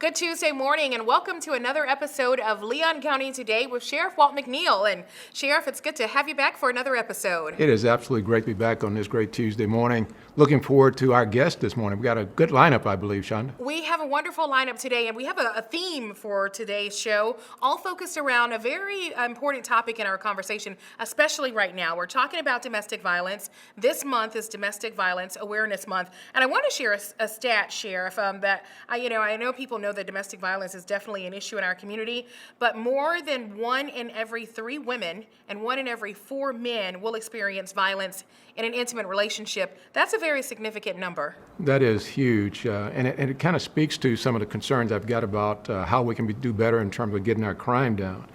Good Tuesday morning, and welcome to another episode of Leon County Today with Sheriff Walt McNeil. And Sheriff, it's good to have you back for another episode. It is absolutely great to be back on this great Tuesday morning. Looking forward to our guest this morning. We got a good lineup, I believe, Shonda. We have a wonderful lineup today, and we have a theme for today's show, all focused around a very important topic in our conversation, especially right now. We're talking about domestic violence. This month is Domestic Violence Awareness Month, and I want to share a stat, Sheriff, that I know people know that domestic violence is definitely an issue in our community, but more than 1 in every 3 women and 1 in every 4 men will experience violence in an intimate relationship. That's a very significant number. That is huge, and it kind of speaks to some of the concerns I've got about how we can do better in terms of getting our crime down.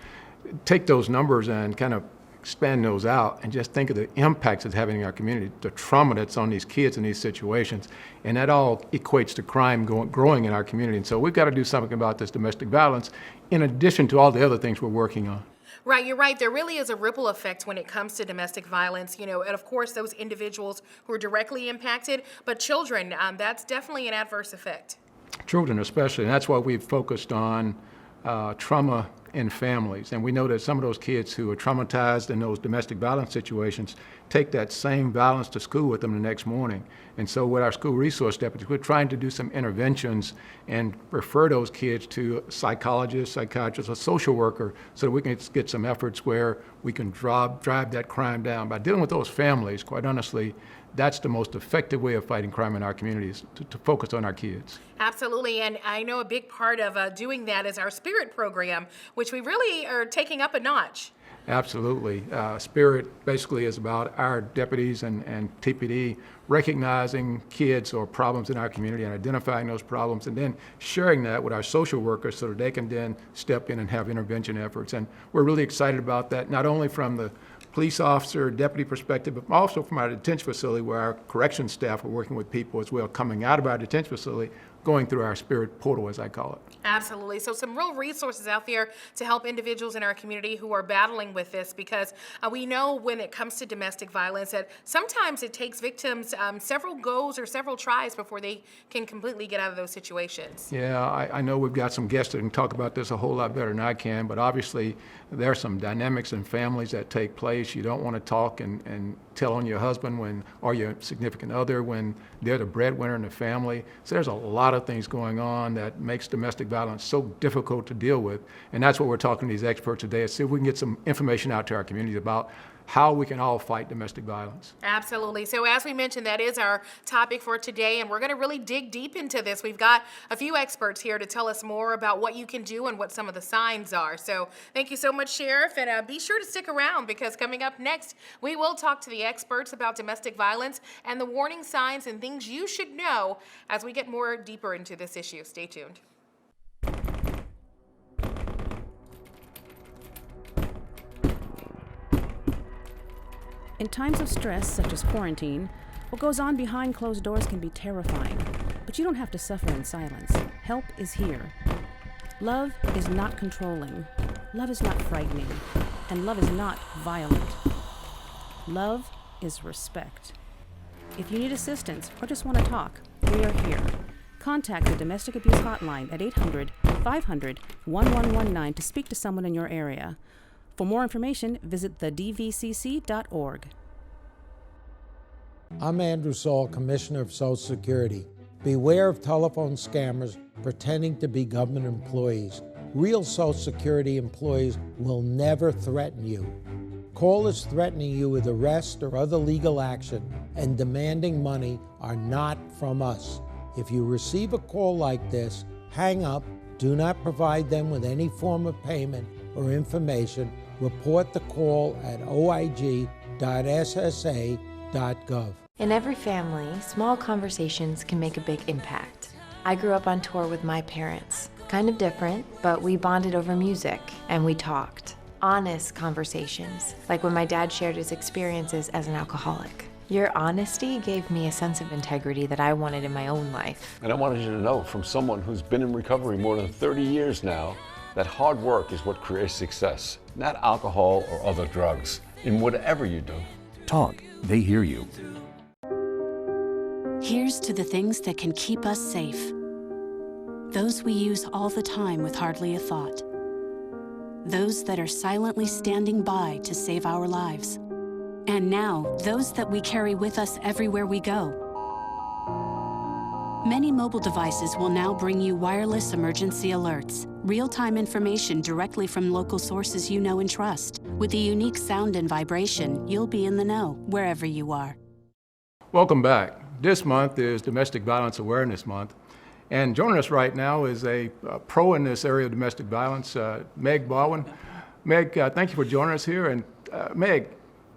Take those numbers and kind of expand those out and just think of the impacts it's having in our community, the trauma that's on these kids in these situations, and that all equates to crime growing in our community. And so we've got to do something about this domestic violence in addition to all the other things we're working on. Right, you're right. There really is a ripple effect when it comes to domestic violence, and of course those individuals who are directly impacted, but children, that's definitely an adverse effect. Children especially, and that's why we've focused on trauma in families. And we know that some of those kids who are traumatized in those domestic violence situations take that same violence to school with them the next morning. And so with our school resource deputies, we're trying to do some interventions and refer those kids to psychologists, psychiatrists, a social worker, so that we can get some efforts where we can drive that crime down. By dealing with those families, quite honestly, that's the most effective way of fighting crime in our communities, to focus on our kids. Absolutely, and I know a big part of doing that is our SPIRIT program, which we really are taking up a notch. Absolutely. SPIRIT basically is about our deputies and TPD recognizing kids or problems in our community and identifying those problems, and then sharing that with our social workers so that they can then step in and have intervention efforts. And we're really excited about that, not only from the police officer, deputy perspective, but also from our detention facility, where our corrections staff are working with people as well, coming out of our detention facility, going through our SPIRIT portal, as I call it. Absolutely. So some real resources out there to help individuals in our community who are battling with this, because we know when it comes to domestic violence that sometimes it takes victims several goes or several tries before they can completely get out of those situations. Yeah, I know we've got some guests that can talk about this a whole lot better than I can, but obviously there are some dynamics in families that take place. You don't want to talk and tell on your husband or your significant other when they're the breadwinner in the family. So there's a lot of things going on that makes domestic violence so difficult to deal with. And that's what we're talking to these experts today, is see if we can get some information out to our communities about how we can all fight domestic violence. Absolutely. So as we mentioned, that is our topic for today, and we're going to really dig deep into this. We've got a few experts here to tell us more about what you can do and what some of the signs are. So thank you so much, Sheriff, and be sure to stick around, because coming up next, we will talk to the experts about domestic violence and the warning signs and things you should know as we get more deeper into this issue. Stay tuned. In times of stress, such as quarantine, what goes on behind closed doors can be terrifying, but you don't have to suffer in silence. Help is here. Love is not controlling. Love is not frightening. And love is not violent. Love is respect. If you need assistance or just want to talk, we are here. Contact the Domestic Abuse Hotline at 800-500-1119 to speak to someone in your area. For more information, visit thedvcc.org. I'm Andrew Saul, Commissioner of Social Security. Beware of telephone scammers pretending to be government employees. Real Social Security employees will never threaten you. Callers threatening you with arrest or other legal action and demanding money are not from us. If you receive a call like this, hang up, do not provide them with any form of payment or information. Report the call at oig.ssa.gov. In every family, small conversations can make a big impact. I grew up on tour with my parents. Kind of different, but we bonded over music and we talked. Honest conversations, like when my dad shared his experiences as an alcoholic. Your honesty gave me a sense of integrity that I wanted in my own life. And I wanted you to know, from someone who's been in recovery more than 30 years now, that hard work is what creates success, not alcohol or other drugs, in whatever you do. Talk, they hear you. Here's to the things that can keep us safe. those we use all the time with hardly a thought. Those that are silently standing by to save our lives. And now, those that we carry with us everywhere we go. Many mobile devices will now bring you wireless emergency alerts, real-time information directly from local sources you know and trust. With the unique sound and vibration, you'll be in the know, wherever you are. Welcome back. This month is Domestic Violence Awareness Month. And joining us right now is a pro in this area of domestic violence, Meg Baldwin. Meg, thank you for joining us here. And Meg,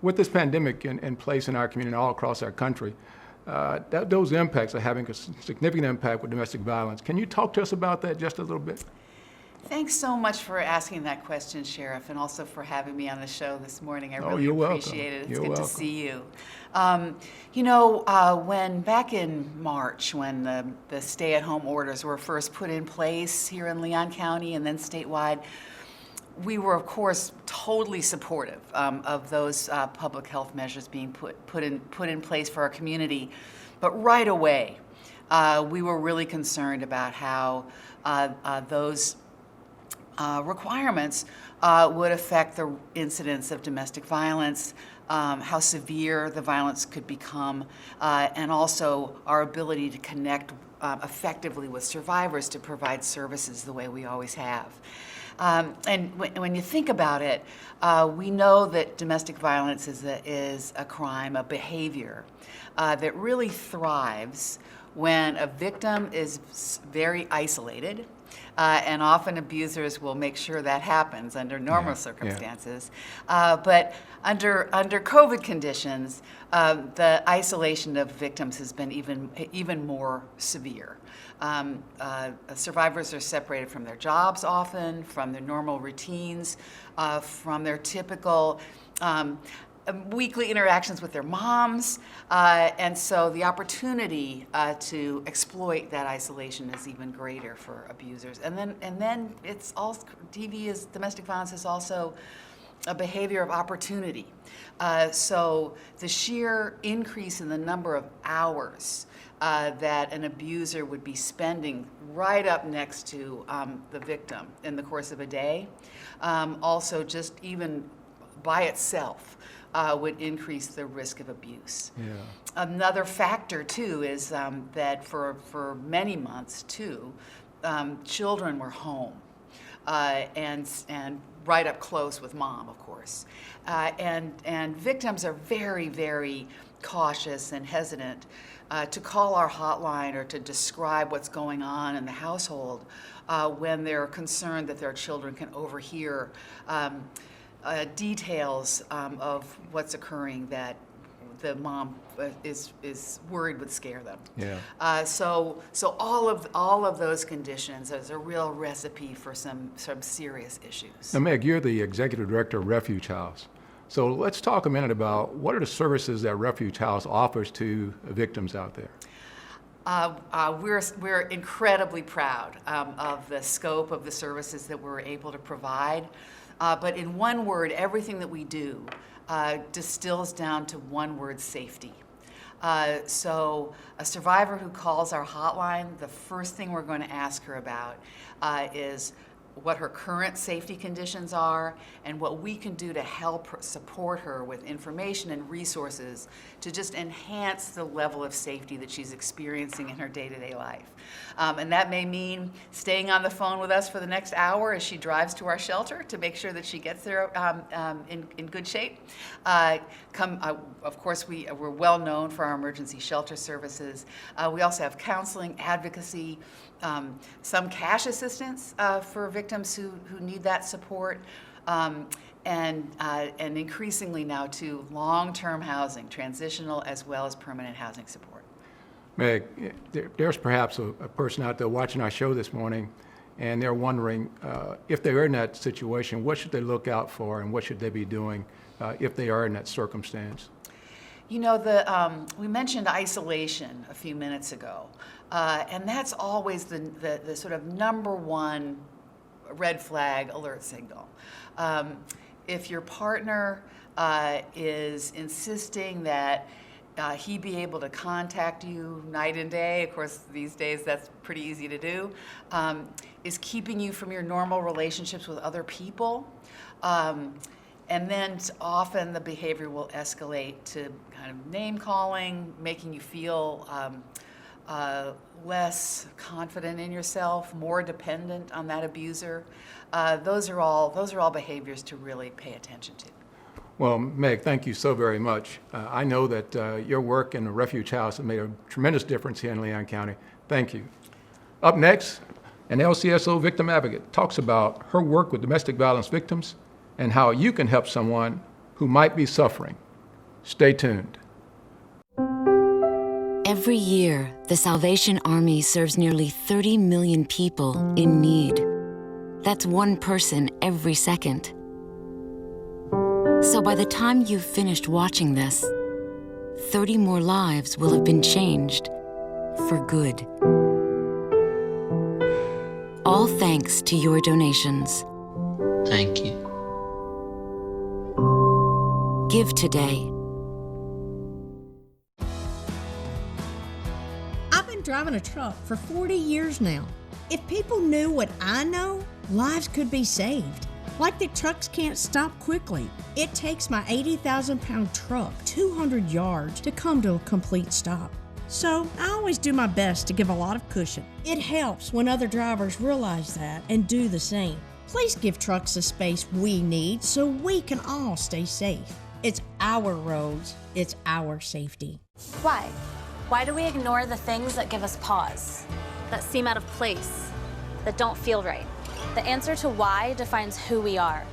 with this pandemic in place in our community all across our country, those impacts are having a significant impact with domestic violence. Can you talk to us about that just a little bit? Thanks so much for asking that question, Sheriff, and also for having me on the show this morning. I really you're appreciate it. It's You're good welcome. to see you. When back in March, when the stay-at-home orders were first put in place here in Leon County and then statewide, we were, of course, totally supportive of those public health measures being put in place for our community. But right away, we were really concerned about how those requirements would affect the incidence of domestic violence, how severe the violence could become, and also our ability to connect effectively with survivors to provide services the way we always have. And when you think about it, we know that domestic violence is a crime, a behavior that really thrives when a victim is very isolated. And often abusers will make sure that happens under normal circumstances. But under COVID conditions, the isolation of victims has been even more severe. Survivors are separated from their jobs often, from their normal routines, from their typical weekly interactions with their moms, and so the opportunity to exploit that isolation is even greater for abusers. And then it's also domestic violence is also a behavior of opportunity. So the sheer increase in the number of hours that an abuser would be spending right up next to the victim in the course of a day, also just even by itself would increase the risk of abuse. Yeah. Another factor too is that for many months too, children were home and right up close with mom, of course, and victims are very, very cautious and hesitant to call our hotline or to describe what's going on in the household when they're concerned that their children can overhear details of what's occurring that the mom is worried would scare them. Yeah. So all of those conditions is a real recipe for some serious issues. Now, Meg, you're the executive director of Refuge House. So let's talk a minute about what are the services that Refuge House offers to victims out there. We're incredibly proud of the scope of the services that we're able to provide. But in one word, everything that we do distills down to one word: safety. So a survivor who calls our hotline, the first thing we're going to ask her about is what her current safety conditions are and what we can do to help support her with information and resources to just enhance the level of safety that she's experiencing in her day-to-day life. And that may mean staying on the phone with us for the next hour as she drives to our shelter to make sure that she gets there in good shape. Of course, we're well known for our emergency shelter services. We also have counseling, advocacy, some cash assistance for victims who need that support, and increasingly now too long-term housing, transitional as well as permanent housing support. Meg, there's perhaps a person out there watching our show this morning, and they're wondering if they're in that situation, what should they look out for, and what should they be doing if they are in that circumstance? You know, we mentioned isolation a few minutes ago, and that's always the sort of number one red flag alert signal. If your partner is insisting that he be able to contact you night and day, of course these days that's pretty easy to do, is keeping you from your normal relationships with other people. And then often the behavior will escalate to kind of name calling, making you feel less confident in yourself, more dependent on that abuser. Those are all behaviors to really pay attention to. Well, Meg, thank you so very much. I know that your work in the Refuge House has made a tremendous difference here in Leon County. Thank you. Up next, an LCSO victim advocate talks about her work with domestic violence victims and how you can help someone who might be suffering. Stay tuned. Every year, the Salvation Army serves nearly 30 million people in need. That's one person every second. So by the time you've finished watching this, 30 more lives will have been changed for good. All thanks to your donations. Thank you. Give today. I've been driving a truck for 40 years now. If people knew what I know, lives could be saved. Like that trucks can't stop quickly. It takes my 80,000-pound truck 200 yards to come to a complete stop. So I always do my best to give a lot of cushion. It helps when other drivers realize that and do the same. Please give trucks the space we need so we can all stay safe. It's our roads. It's our safety. Why? Why do we ignore the things that give us pause, that seem out of place, that don't feel right? The answer to why defines who we are.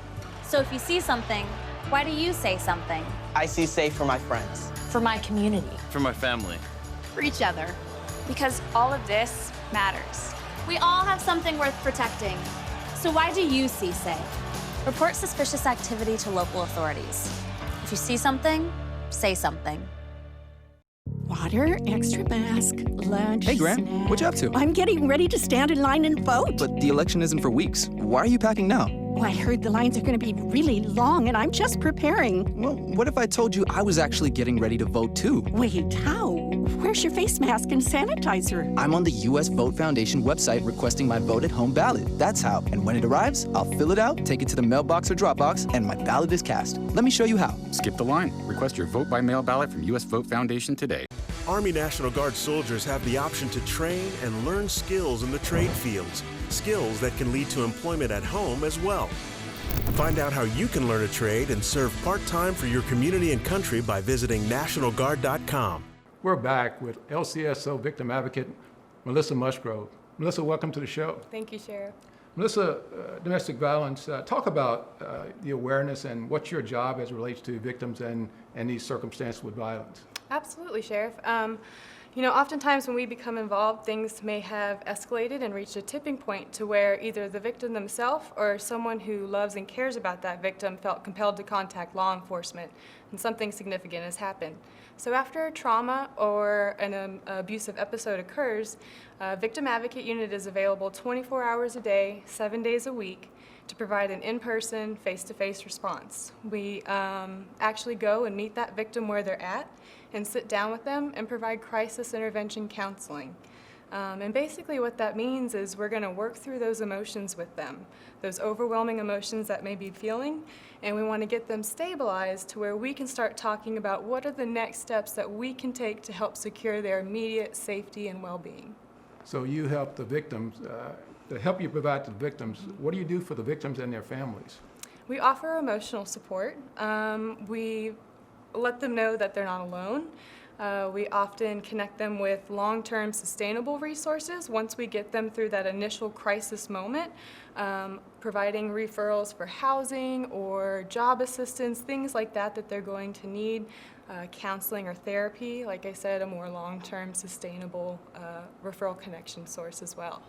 So if you see something, why do you say something? I see safe for my friends. For my community. For my family. For each other. Because all of this matters. We all have something worth protecting. So why do you see safe? Report suspicious activity to local authorities. If you see something, say something. Water, extra mask, lunch, Hey, Grant, snack. what you up to? I'm getting ready to stand in line and vote. But the election isn't for weeks. Why are you packing now? Oh, I heard the lines are going to be really long, and I'm just preparing. Well, what if I told you I was actually getting ready to vote too? Wait, how? Where's your face mask and sanitizer? I'm on the U.S. Vote Foundation website requesting my vote at home ballot. That's how. And when it arrives, I'll fill it out, take it to the mailbox or Dropbox, and my ballot is cast. Let me show you how. Skip the line. Request your vote by mail ballot from U.S. Vote Foundation today. Army National Guard soldiers have the option to train and learn skills in the trade fields, skills that can lead to employment at home as well. Find out how you can learn a trade and serve part-time for your community and country by visiting nationalguard.com. We're back with LCSO victim advocate Melissa Musgrove. Melissa, welcome to the show. Thank you, Sheriff. Melissa, domestic violence, talk about the awareness and what's your job as it relates to victims and these circumstances with violence. Absolutely, Sheriff. Oftentimes when we become involved, things may have escalated and reached a tipping point to where either the victim themselves or someone who loves and cares about that victim felt compelled to contact law enforcement, and something significant has happened. So after a trauma or an abusive episode occurs, a victim advocate unit is available 24 hours a day, 7 days a week, to provide an in-person, face-to-face response. We actually go and meet that victim where they're at and sit down with them and provide crisis intervention counseling. And basically what that means is we're going to work through those emotions with them, those overwhelming emotions that may be feeling, and we want to get them stabilized to where we can start talking about what are the next steps that we can take to help secure their immediate safety and well-being. So you help the victims, to help you provide to the victims, what do you do for the victims and their families? We offer emotional support. We let them know that they're not alone. We often connect them with long-term sustainable resources once we get them through that initial crisis moment, providing referrals for housing or job assistance, things like that that they're going to need, counseling or therapy, like I said, a more long-term sustainable referral connection source as well.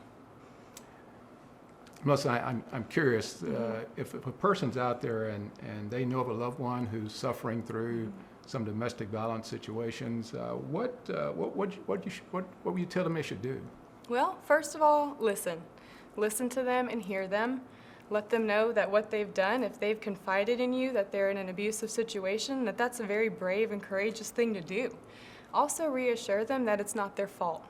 Melissa, I'm curious, if a person's out there and they know of a loved one who's suffering through some domestic violence situations, what would you tell them they should do? Well, first of all, listen. Listen to them and hear them. Let them know that what they've done, if they've confided in you that they're in an abusive situation, that that's a very brave and courageous thing to do. Also reassure them that it's not their fault.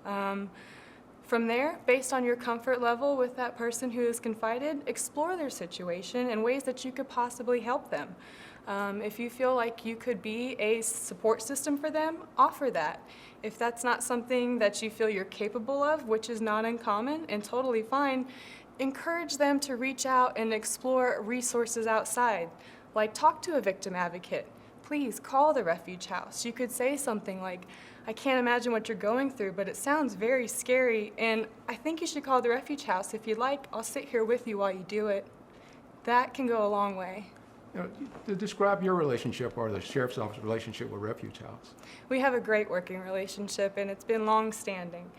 From there, based on your comfort level with that person who has confided, explore their situation and ways that you could possibly help them. If you feel like you could be a support system for them, offer that. If that's not something that you feel you're capable of, which is not uncommon and totally fine, encourage them to reach out and explore resources outside. Like talk to a victim advocate. Please call the Refuge House. You could say something like, I can't imagine what you're going through, but it sounds very scary, and I think you should call the Refuge House. If you'd like, I'll sit here with you while you do it. That can go a long way. To describe your relationship or the Sheriff's Office relationship with Refuge House. We have a great working relationship, and it's been long-standing.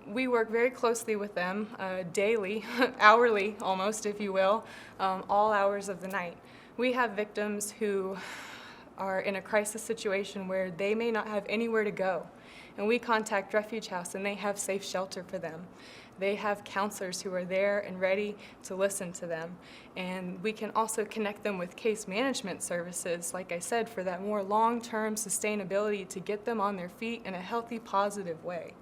We work very closely with them daily, hourly almost, if you will, all hours of the night. We have victims who are in a crisis situation where they may not have anywhere to go, and we contact Refuge House, and they have safe shelter for them. They have counselors who are there and ready to listen to them. And we can also connect them with case management services, like I said, for that more long-term sustainability to get them on their feet in a healthy, positive way.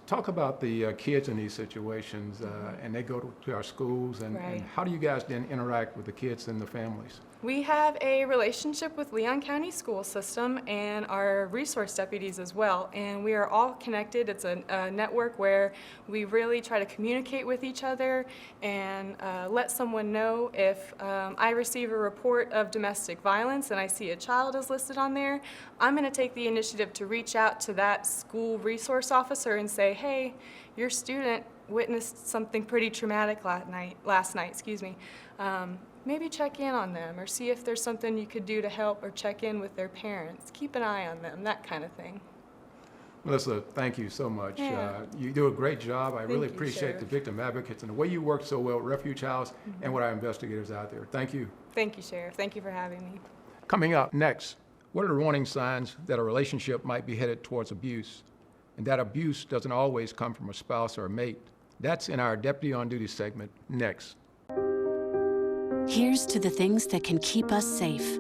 Talk about the kids in these situations, and they go to our schools, and how do you guys then interact with the kids and the families? We have a relationship with Leon County School System and our resource deputies as well, and we are all connected. It's a network where we really try to communicate with each other and let someone know if I receive a report of domestic violence and I see a child is listed on there, I'm going to take the initiative to reach out to that school resource officer and say, hey, your student witnessed something pretty traumatic last night. Maybe check in on them or see if there's something you could do to help or check in with their parents. Keep an eye on them, that kind of thing. Melissa, thank you so much. Yeah. You do a great job. I really you, appreciate Sheriff. the victim advocates and the way you work so well at Refuge House and with our investigators out there. Thank you. Thank you, Sheriff. Thank you for having me. Coming up next, what are the warning signs that a relationship might be headed towards abuse? And that abuse doesn't always come from a spouse or a mate. That's in our Deputy on Duty segment next. Here's to the things that can keep us safe.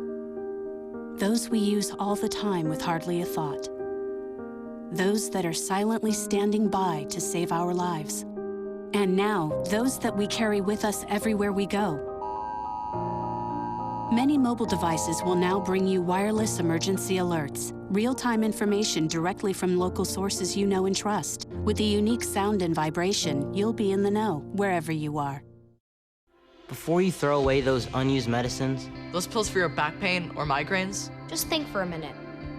Those we use all the time with hardly a thought. Those that are silently standing by to save our lives. And now, those that we carry with us everywhere we go. Many mobile devices will now bring you wireless emergency alerts, real-time information directly from local sources you know and trust. With the unique sound and vibration, you'll be in the know wherever you are. Before you throw away those unused medicines, those pills for your back pain or migraines, just think for a minute.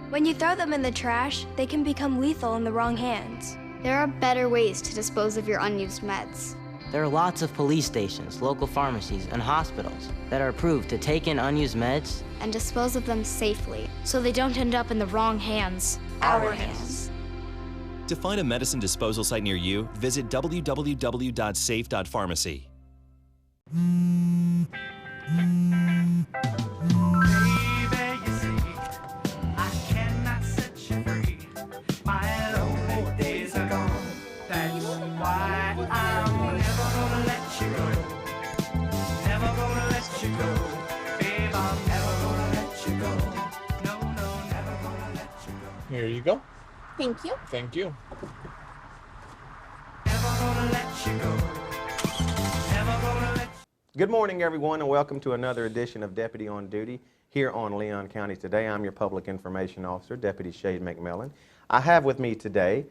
When you throw them in the trash, they can become lethal in the wrong hands. There are better ways to dispose of your unused meds. there are lots of police stations, local pharmacies, and hospitals that are approved to take in unused meds and dispose of them safely so they don't end up in the wrong hands. Our hands. To find a medicine disposal site near you, visit www.safe.pharmacy. Here you go. Thank you. Thank you. Good morning, everyone, and welcome to another edition of Deputy on Duty here on Leon County Today. I'm your Public Information Officer, Deputy Shade McMillan. I have with me today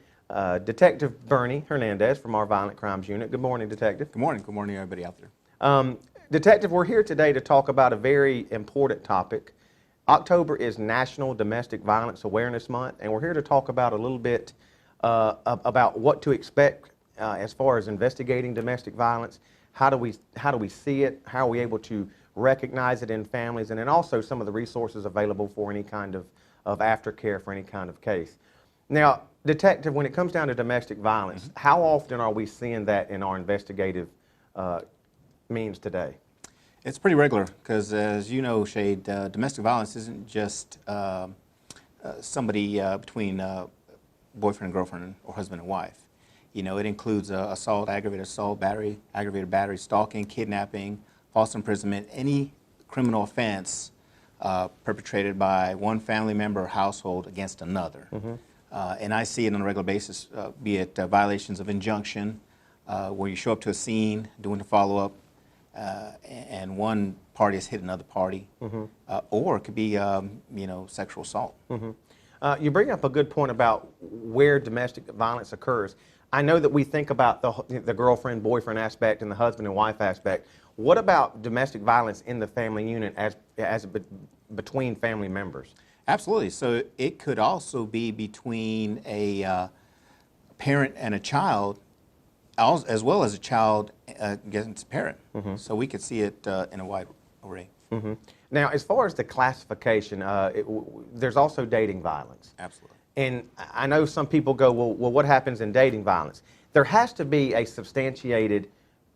Detective Bernie Hernandez from our Violent Crimes Unit. Good morning, Detective. Good morning. Good morning, everybody out there. Detective, we're here today to talk about a very important topic. October is National Domestic Violence Awareness Month, and we're here to talk about a little bit about what to expect as far as investigating domestic violence. How do we see it? How are we able to recognize it in families? And then also some of the resources available for any kind of aftercare for any kind of case. Now, Detective, when it comes down to domestic violence, how often are we seeing that in our investigative means today? It's pretty regular because, as you know, Shade, domestic violence isn't just somebody between boyfriend and girlfriend or husband and wife. It includes assault, aggravated battery, stalking, kidnapping, false imprisonment, any criminal offense perpetrated by one family member or household against another. And I see it on a regular basis, be it violations of injunction, where you show up to a scene, doing the follow-up, and one party has hit another party, or it could be, sexual assault. You bring up a good point about where domestic violence occurs. I know that we think about the girlfriend-boyfriend aspect and the husband and wife aspect. What about domestic violence in the family unit between family members? Absolutely. So it could also be between a parent and a child, as well as a child against a parent. So we could see it in a wide array. Now, as far as the classification, there's also dating violence. Absolutely. And I know some people go, well, what happens in dating violence? There has to be a substantiated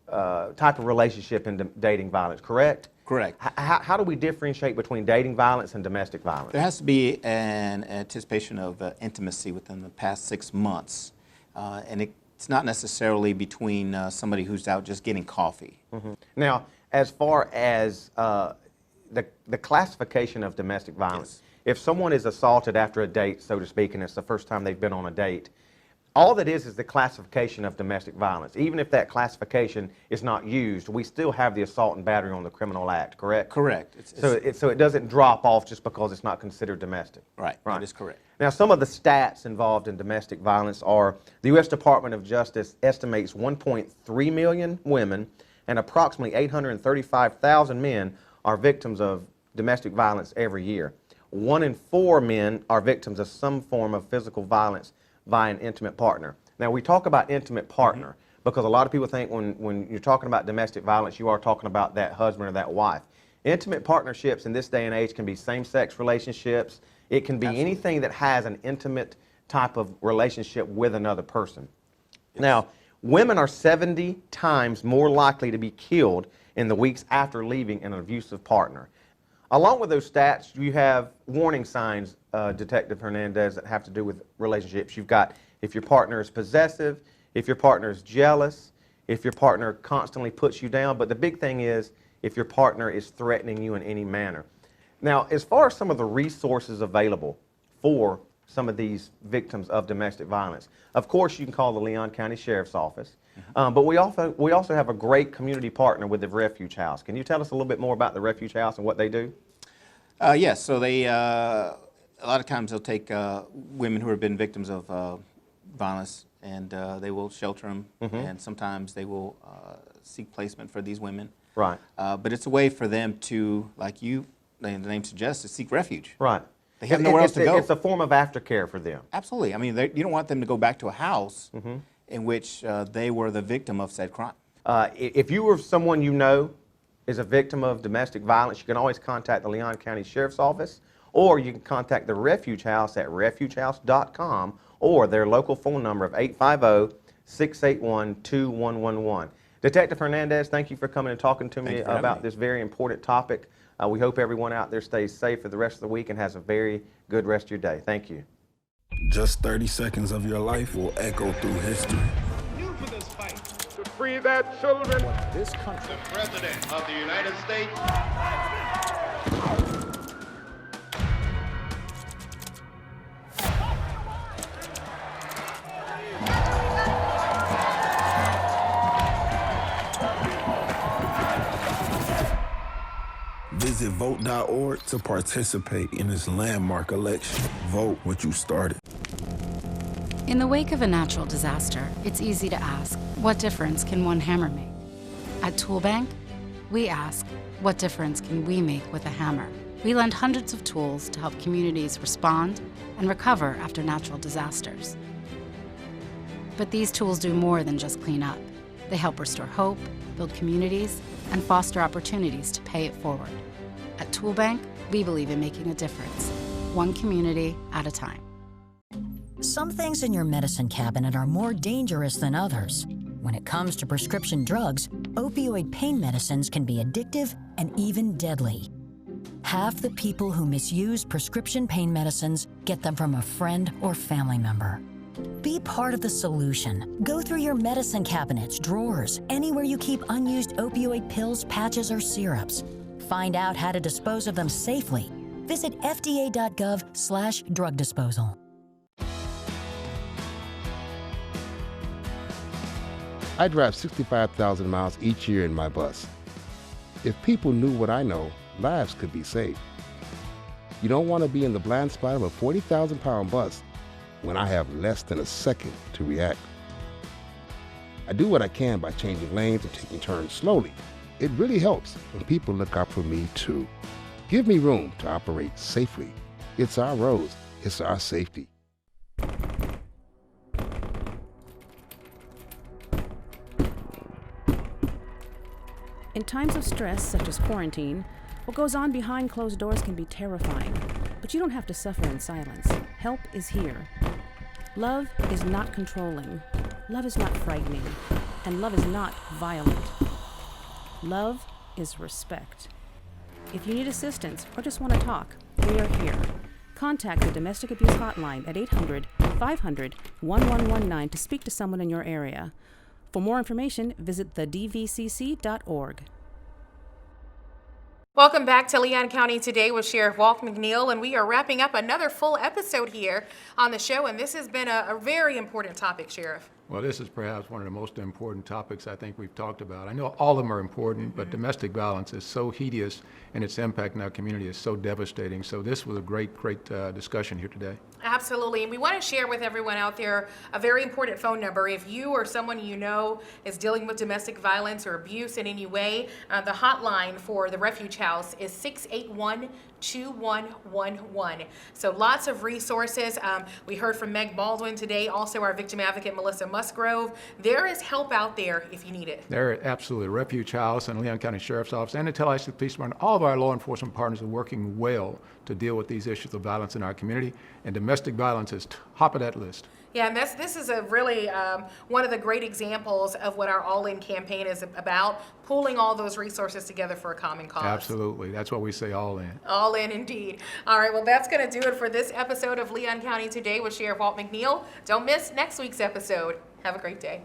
type of relationship in dating violence, correct? Correct. How do we differentiate between dating violence and domestic violence? There has to be an anticipation of intimacy within the past 6 months. And it's not necessarily between somebody who's out just getting coffee. Now, as far as the classification of domestic violence, if someone is assaulted after a date, so to speak, and it's the first time they've been on a date, all that is the classification of domestic violence. Even if that classification is not used, we still have the assault and battery on the criminal act, correct? Correct. So it doesn't drop off just because it's not considered domestic. Right, that is correct. Now, some of the stats involved in domestic violence are the U.S. Department of Justice estimates 1.3 million women and approximately 835,000 men are victims of domestic violence every year. 1 in 4 men are victims of some form of physical violence by an intimate partner. Now, we talk about intimate partner because a lot of people think when you're talking about domestic violence, you are talking about that husband or that wife. Intimate partnerships in this day and age can be same-sex relationships. It can be anything that has an intimate type of relationship with another person. Now, women are 70 times more likely to be killed in the weeks after leaving an abusive partner. Along with those stats, you have warning signs, Detective Hernandez, that have to do with relationships. You've got if your partner is possessive, if your partner is jealous, if your partner constantly puts you down, but the big thing is if your partner is threatening you in any manner. Now, as far as some of the resources available for some of these victims of domestic violence, of course you can call the Leon County Sheriff's Office, but we also have a great community partner with the Refuge House. Can you tell us a little bit more about the Refuge House and what they do? Yes, so they, a lot of times they'll take women who have been victims of violence and they will shelter them, and sometimes they will seek placement for these women. Right. But it's a way for them to, like the name suggests, to seek refuge. Right. They have nowhere else to go. It's a form of aftercare for them. Absolutely. I mean, you don't want them to go back to a house in which they were the victim of said crime. If you or someone you know is a victim of domestic violence, you can always contact the Leon County Sheriff's Office, or you can contact the Refuge House at refugehouse.com or their local phone number of 850-681-2111. Detective Hernandez, thank you for coming and talking to me about this very important topic. We hope everyone out there stays safe for the rest of the week and has a very good rest of your day. Thank you. Just 30 seconds of your life will echo through history. To free their children. This country. The President of the United States. Visit vote.org to participate in this landmark election. Vote what you started. In the wake of a natural disaster, it's easy to ask, what difference can one hammer make? At Toolbank, we ask, what difference can we make with a hammer? We lend hundreds of tools to help communities respond and recover after natural disasters. But these tools do more than just clean up. They help restore hope, build communities, and foster opportunities to pay it forward. At Toolbank, we believe in making a difference, one community at a time. Some things in your medicine cabinet are more dangerous than others. When it comes to prescription drugs, opioid pain medicines can be addictive and even deadly. Half the people who misuse prescription pain medicines get them from a friend or family member. Be part of the solution. Go through your medicine cabinets, drawers, anywhere you keep unused opioid pills, patches, or syrups. Find out how to dispose of them safely. Visit fda.gov/drug disposal. I drive 65,000 miles each year in my bus. If people knew what I know, lives could be saved. You don't want to be in the blind spot of a 40,000-pound bus when I have less than a second to react. I do what I can by changing lanes and taking turns slowly. It really helps when people look out for me too. Give me room to operate safely. It's our roads, it's our safety. In times of stress, such as quarantine, what goes on behind closed doors can be terrifying, but you don't have to suffer in silence. Help is here. Love is not controlling. Love is not frightening. And love is not violent. Love is respect. If you need assistance or just want to talk, we are here. Contact the Domestic Abuse Hotline at 800-500-1119 to speak to someone in your area. For more information, visit thedvcc.org. Welcome back to Leon County Today with Sheriff Walt McNeil, and we are wrapping up another full episode here on the show, and this has been a very important topic, Sheriff. Well, this is perhaps one of the most important topics I think we've talked about. I know all of them are important, but domestic violence is so hideous and its impact in our community is so devastating. So this was a great discussion here today. Absolutely, and we want to share with everyone out there a very important phone number. If you or someone you know is dealing with domestic violence or abuse in any way, the hotline for the Refuge House is 681-2111. So lots of resources. We heard from Meg Baldwin today, also our victim advocate Melissa Musgrove. There is help out there if you need it. There, absolutely. Refuge House and Leon County Sheriff's Office and the Tallahassee Police Department, all of our law enforcement partners are working well to deal with these issues of violence in our community, and domestic violence is top of that list. Yeah, and this is a really one of the great examples of what our All-In campaign is about, pulling all those resources together for a common cause. Absolutely. That's what we say, all in. All in indeed. All right, well, that's going to do it for this episode of Leon County Today with Sheriff Walt McNeil. Don't miss next week's episode. Have a great day.